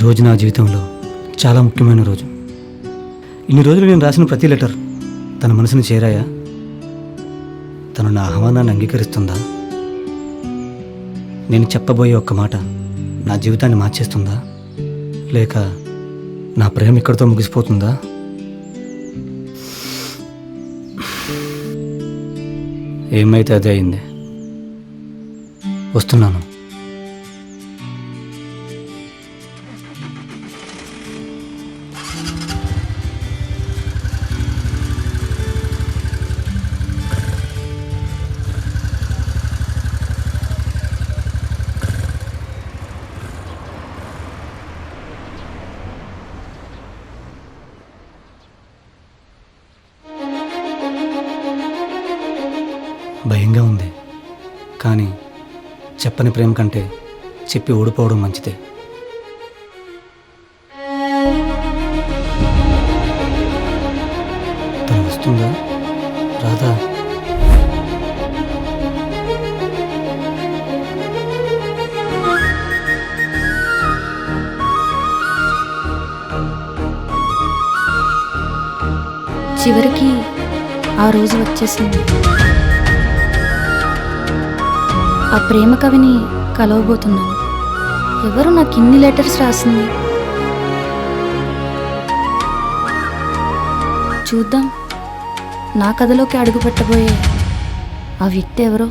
రోజు నా జీవితంలో చాలా ముఖ్యమైన రోజు. ఇన్ని రోజులు నేను రాసిన ప్రతి లెటర్ తన మనసుని చేరాయా? తను నా ఆహ్వానాన్ని అంగీకరిస్తుందా? నేను చెప్పబోయే ఒక్క మాట నా జీవితాన్ని మార్చేస్తుందా? లేక నా ప్రేమ ఇక్కడితో ముగిసిపోతుందా? ఏమైతే అదే అయింది. వస్తున్నాను. భయంగా ఉంది, కానీ చెప్పని ప్రేమ కంటే చెప్పి ఓడిపోవడం మంచిదే. తను వస్తుందా రాదా? చివరికి ఆ రోజు వచ్చేసింది. ఆ ప్రేమ కవిని కలవబోతున్నాను. ఎవరు నాకు ఇన్ని లెటర్స్ రాసింది? చూద్దాం, నా కథలోకి అడుగు పెట్టబోయే ఆ వ్యక్తి ఎవరో.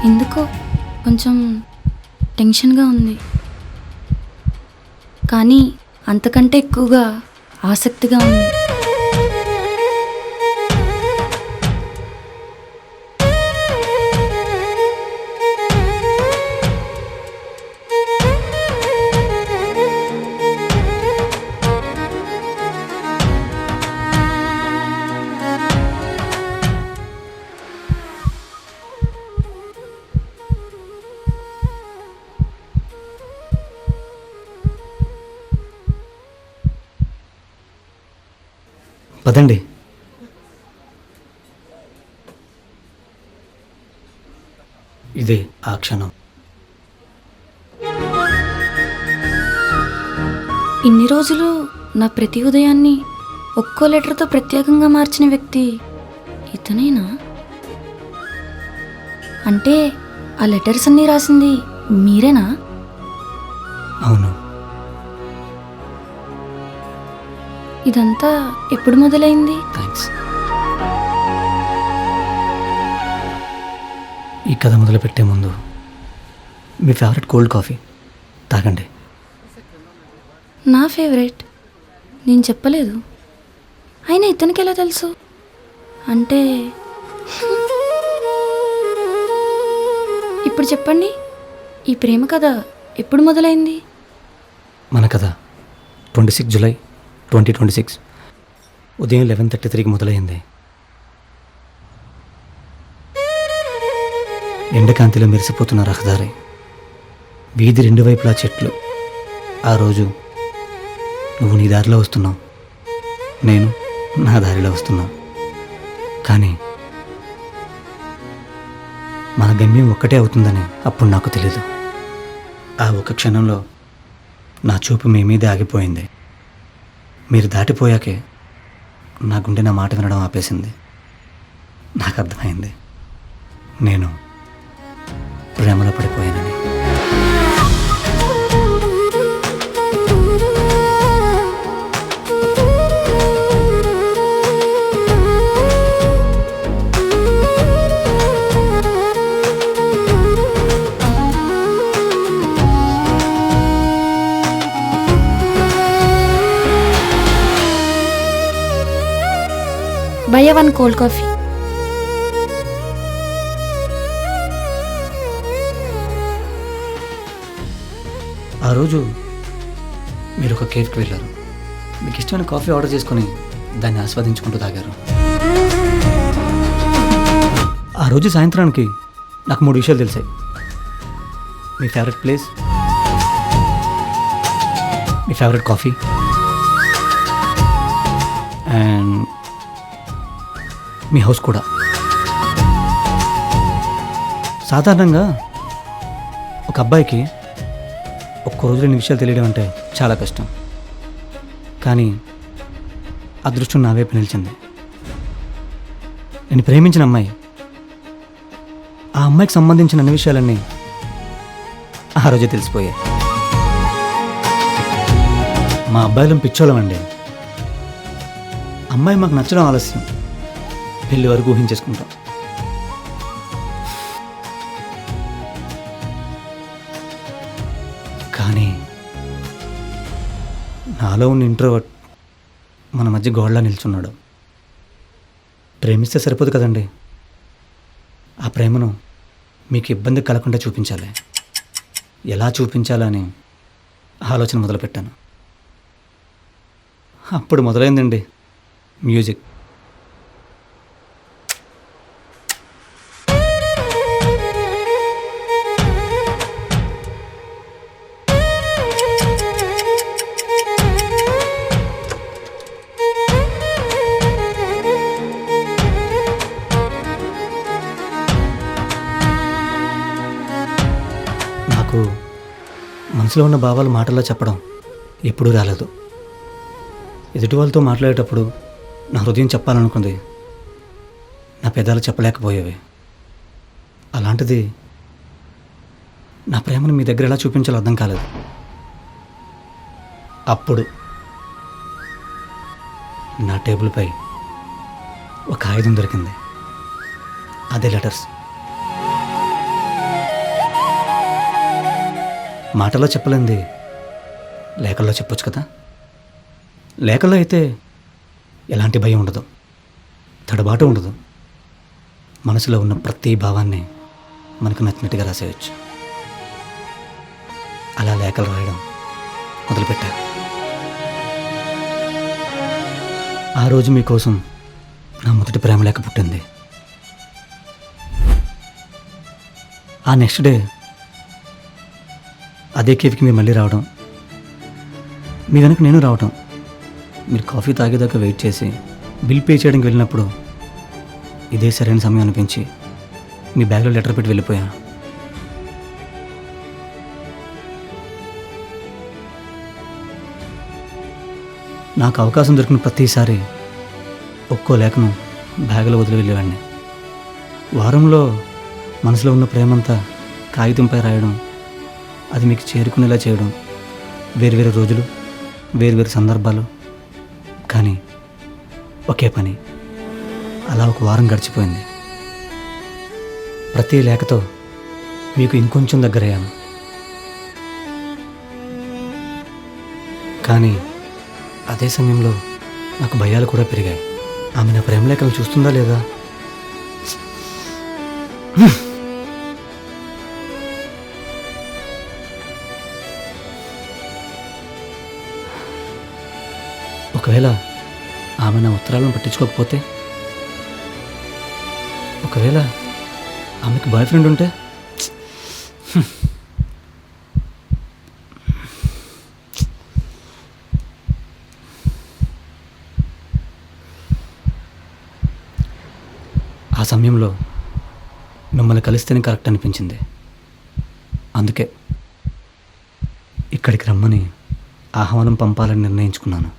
ఎందుకో కొంచెం టెన్షన్గా ఉంది, కానీ అంతకంటే ఎక్కువగా ఆసక్తిగా ఉంది. పదండి. ఇదే ఆ క్షణం. ఇన్ని రోజులు నా ప్రతి ఉదయాన్ని ఒక్కో లెటర్తో ప్రత్యేకంగా మార్చిన వ్యక్తి ఇతనేనా? అంటే ఆ లెటర్స్ అన్నీ రాసింది మీరేనా? అవును. ఇదంతా ఎప్పుడు మొదలైంది? థ్యాంక్స్. ఈ కథ మొదలుపెట్టే ముందు మీ ఫేవరెట్ కోల్డ్ కాఫీ తాగండి. నా ఫేవరెట్? నేను చెప్పలేదు. అయినా ఇతనికి ఎలా తెలుసు? అంటే ఇప్పుడు చెప్పండి, ఈ ప్రేమ కథ ఎప్పుడు మొదలైంది? మన కథ 26 జూలై 2026 ఉదయం 11:33కి మొదలైంది. ఎండకాంతిలో మెరిసిపోతున్న రహదారి, వీధి రెండు వైపులా చెట్లు. ఆ రోజు నువ్వు నీ దారిలో వస్తున్నావు, నేను నా దారిలో వస్తున్నా. కానీ మన గమ్యం ఒక్కటే అవుతుందని అప్పుడు నాకు తెలీదు. ఆ ఒక క్షణంలో నా చూపు మీ మీదే ఆగిపోయింది. మీరు దాటిపోయాకే నా గుండె నా మాట వినడం ఆపేసింది. నాకు అర్థమైంది, నేను ప్రేమలో పడిపోయానని. Buy one cold coffee. ఆ రోజు మీరు ఒక కేఫ్కి వెళ్ళారు. మీకు ఇష్టమైన కాఫీ ఆర్డర్ చేసుకొని దాన్ని ఆస్వాదించుకుంటూ తాగారు. ఆ రోజు సాయంత్రానికి నాకు 3 విషయాలు తెలిసాయి. మీ ఫేవరెట్ ప్లేస్, మీ ఫేవరెట్ కాఫీ అండ్ మీ హౌస్ కూడా. సాధారణంగా ఒక అబ్బాయికి ఒక్క రోజులో ఇన్ని విషయాలు తెలియడం అంటే చాలా కష్టం. కానీ అదృష్టం నా వైపు నిలిచింది. నేను ప్రేమించిన అమ్మాయి, ఆ అమ్మాయికి సంబంధించిన అన్ని విషయాలన్నీ ఆ రోజే తెలిసిపోయాయి. మా అబ్బాయిలం పిచ్చోళం అండి. అమ్మాయి మాకు నచ్చడం ఆలస్యం, పెళ్లి వరకు ఊహించేసుకుంటాం. కానీ నాలో ఉన్న ఇంట్రోవర్ట్ మన మధ్య గోడలా నిల్చున్నాడు. ప్రేమిస్తే సరిపోదు కదండి, ఆ ప్రేమను మీకు ఇబ్బంది కలగకుండా చూపించాలి. ఎలా చూపించాలని ఆలోచన మొదలుపెట్టాను. అప్పుడు మొదలైందండి మ్యూజిక్. నాకు మనసులో ఉన్న భావాలు మాటల్లో చెప్పడం ఎప్పుడూ రాలేదు. ఎదుటి వాళ్ళతో మాట్లాడేటప్పుడు నా హృదయం చెప్పాలనుకుంది, నా పెదాలు చెప్పలేకపోయేవి. అలాంటిది నా ప్రేమను మీ దగ్గర ఎలా చూపించాలో అర్థం కాలేదు. అప్పుడు నా టేబుల్పై ఒక ఆయుధం దొరికింది. అదే లెటర్స్. మాటల్లో చెప్పలేంది లేఖల్లో చెప్పొచ్చు కదా. లేఖల్లో అయితే ఎలాంటి భయం ఉండదు, తడబాటు ఉండదు. మనసులో ఉన్న ప్రతి భావాన్ని మనకు నచ్చినట్టుగా రాసేయచ్చు. అలా లేఖలు రాయడం మొదలుపెట్టా. ఆ రోజు మీకోసం నా మొదటి ప్రేమ లేఖ పుట్టింది. ఆ నెక్స్ట్ డే అదే కేఫ్కి మీరు మళ్ళీ రావడం, మీ వెనక నేను రావటం, మీరు కాఫీ తాగేదాకా వెయిట్ చేసి బిల్ పే చేయడానికి వెళ్ళినప్పుడు ఇదే సరైన సమయం అనిపించి మీ బ్యాగ్లో లెటర్ పెట్టి వెళ్ళిపోయా. నాకు అవకాశం దొరికిన ప్రతిసారి ఒక్కో లేఖను బ్యాగ్లో వదిలి వెళ్ళేవాడిని. వారంలో మనసులో ఉన్న ప్రేమంతా కాగితంపై రాయడం, అది మీకు చేరుకునేలా చేయడం. వేరువేరు రోజులు, వేరువేరు సందర్భాలు, కానీ ఒకే పని. అలా ఒక వారం గడిచిపోయింది. ప్రతి లేఖతో మీకు ఇంకొంచెం దగ్గరయ్యాను. కానీ అదే సమయంలో నాకు భయాలు కూడా పెరిగాయి. ఆమె నా ప్రేమ లేఖలు చూస్తుందా లేదా? ఒకవేళ ఆమె నా ఉత్తరాలను పట్టించుకోకపోతే, ఒకవేళ ఆమెకి బాయ్ ఫ్రెండ్ ఉంటే, ఆ సమయంలో మిమ్మల్ని కలిస్తేనే కరెక్ట్ అనిపించింది. అందుకే ఇక్కడికి రమ్మని ఆహ్వానం పంపాలని నిర్ణయించుకున్నాను.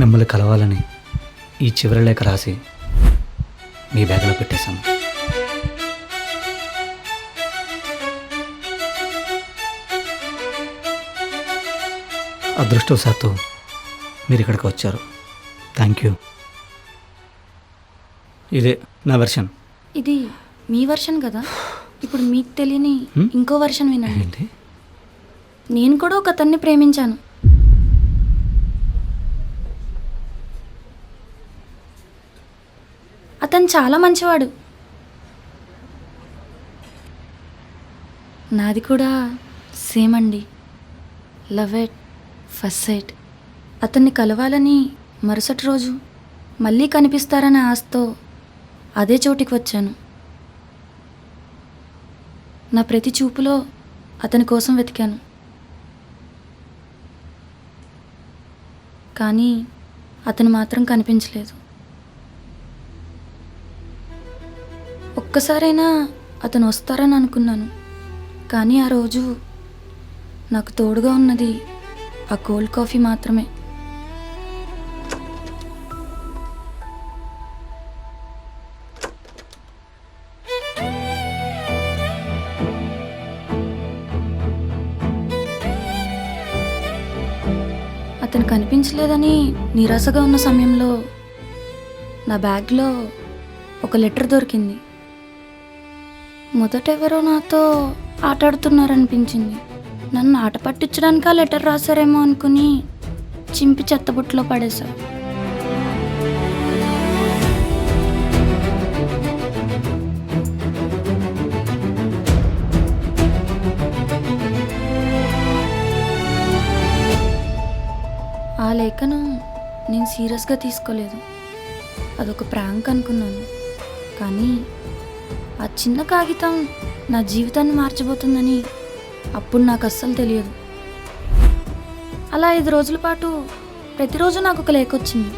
మిమ్మల్ని కలవాలని ఈ చివరి లేఖ రాసి మీ బ్యాగ్లో పెట్టేశాను. అదృష్టవశాత్తు మీరు ఇక్కడికి వచ్చారు. Thank you. ఇదే నా వెర్షన్. ఇది మీ వర్షన్ కదా. ఇప్పుడు మీకు తెలియని ఇంకో వర్షన్ వినండి. ఏంటి? నేను కూడా ఒక అతన్ని ప్రేమించాను. అతను చాలా మంచివాడు. నాది కూడా సేమ్ అండి. Love at first sight. అతన్ని కలవాలని మరుసటి రోజు మళ్ళీ కనిపిస్తారనే ఆశతో అదే చోటికి వచ్చాను. నా ప్రతి చూపులో అతని కోసం వెతికాను. కానీ అతను మాత్రం కనిపించలేదు. ఒక్కసారైనా అతను వస్తారని అనుకున్నాను. కానీ ఆ రోజు నాకు తోడుగా ఉన్నది ఆ కోల్డ్ కాఫీ మాత్రమే. అతను కనిపించలేదని నిరాశగా ఉన్న సమయంలో నా బ్యాగ్లో ఒక లెటర్ దొరికింది. మొదట ఎవరో నాతో ఆటాడుతున్నారనిపించింది. నన్ను ఆట పట్టించడానికి ఆ లెటర్ రాశారేమో అనుకుని చింపి చెత్తబుట్టలో పడేశా. ఆ లేఖను నేను సీరియస్గా తీసుకోలేదు. అదొక ప్రాంక్ అనుకున్నాను. కానీ ఆ చిన్న కాగితం నా జీవితాన్ని మార్చబోతుందని అప్పుడు నాకు అస్సలు తెలియదు. అలా 5 రోజుల పాటు ప్రతిరోజు నాకు ఒక లేఖ వచ్చింది.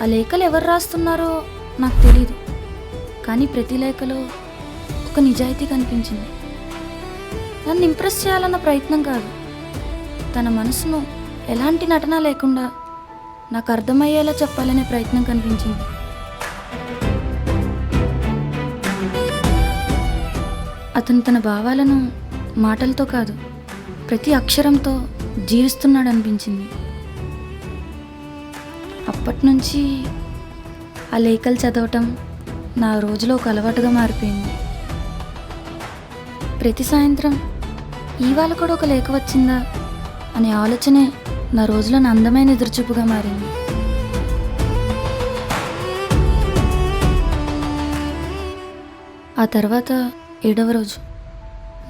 ఆ లేఖలు ఎవరు రాస్తున్నారో నాకు తెలియదు. కానీ ప్రతి లేఖలో ఒక నిజాయితీ కనిపించింది. నన్ను ఇంప్రెస్ చేయాలన్న ప్రయత్నం కాదు, తన మనసును ఎలాంటి నటన లేకుండా నాకు అర్థమయ్యేలా చెప్పాలనే ప్రయత్నం కనిపించింది. అతను తన భావాలను మాటలతో కాదు, ప్రతి అక్షరంతో జీవిస్తున్నాడు అనిపించింది. అప్పటి నుంచి ఆ లేఖలు చదవటం నా రోజులో ఒక అలవాటుగా మారిపోయింది. ప్రతి సాయంత్రం ఇవాళ కూడా ఒక లేఖ వచ్చిందా అనే ఆలోచనే నా రోజులో అందమైన ఎదురుచూపుగా మారింది. ఆ తర్వాత 7వ రోజు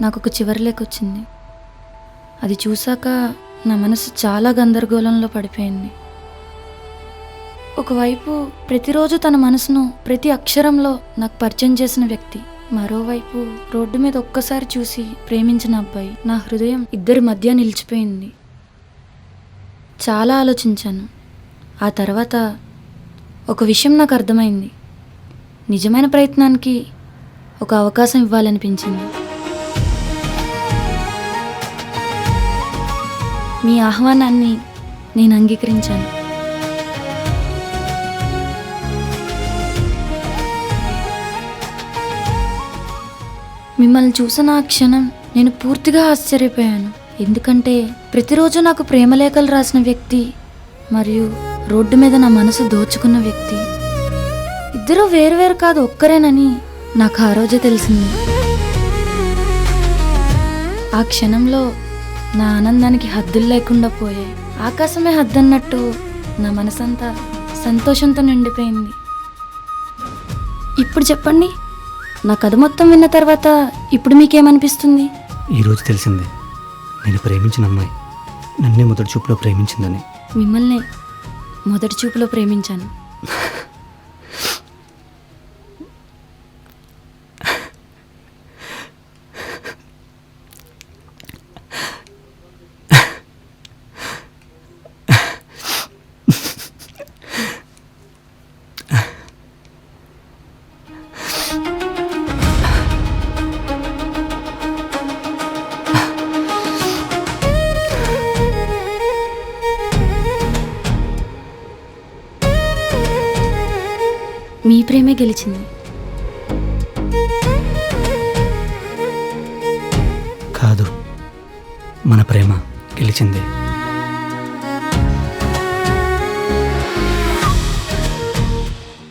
నాకు ఒక చివరి లేఖ వచ్చింది. అది చూశాక నా మనసు చాలా గందరగోళంలో పడిపోయింది. ఒకవైపు ప్రతిరోజు తన మనసును ప్రతి అక్షరంలో నాకు పరిచయం చేసిన వ్యక్తి, మరోవైపు రోడ్డు మీద ఒక్కసారి చూసి ప్రేమించిన అబ్బాయి. నా హృదయం ఇద్దరి మధ్య నిలిచిపోయింది. చాలా ఆలోచించాను. ఆ తర్వాత ఒక విషయం నాకు అర్థమైంది. నిజమైన ప్రయత్నానికి ఒక అవకాశం ఇవ్వాలనిపించింది. మీ ఆహ్వానాన్ని నేను అంగీకరించాను. మిమ్మల్ని చూసిన ఆ క్షణం నేను పూర్తిగా ఆశ్చర్యపోయాను. ఎందుకంటే ప్రతిరోజు నాకు ప్రేమలేఖలు రాసిన వ్యక్తి మరియు రోడ్డు మీద నా మనసు దోచుకున్న వ్యక్తి ఇద్దరూ వేరువేరు కాదు, ఒక్కరేనని నాకు ఆ రోజే తెలిసింది. ఆ క్షణంలో నా ఆనందానికి హద్దులు లేకుండా పోయాయి. ఆకాశమే హద్దన్నట్టు నా మనసంతా సంతోషంతో నిండిపోయింది. ఇప్పుడు చెప్పండి, నా కథ మొత్తం విన్న తర్వాత ఇప్పుడు మీకేమనిపిస్తుంది? ఈరోజు తెలిసింది నేను ప్రేమించిన అమ్మాయి నన్నే మొదటి చూపులో ప్రేమించిందని. మిమ్మల్ని మొదటి చూపులో ప్రేమించాను. మీ ప్రేమే గెలిచింది. కాదు, మన ప్రేమ గెలిచింది.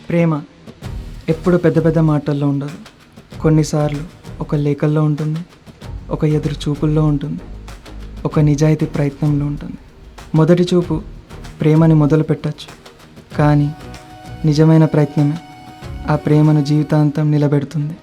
ప్రేమ ఎప్పుడు పెద్ద పెద్ద మాటల్లో ఉండదు. కొన్నిసార్లు ఒక లేఖల్లో ఉంటుంది, ఒక ఎదురు చూపుల్లో ఉంటుంది, ఒక నిజాయితీ ప్రయత్నంలో ఉంటుంది. మొదటి చూపు ప్రేమని మొదలు పెట్టచ్చు, కానీ నిజమైన ప్రయత్నమే ఆ ప్రేమను జీవితాంతం నిలబెడుతుంది.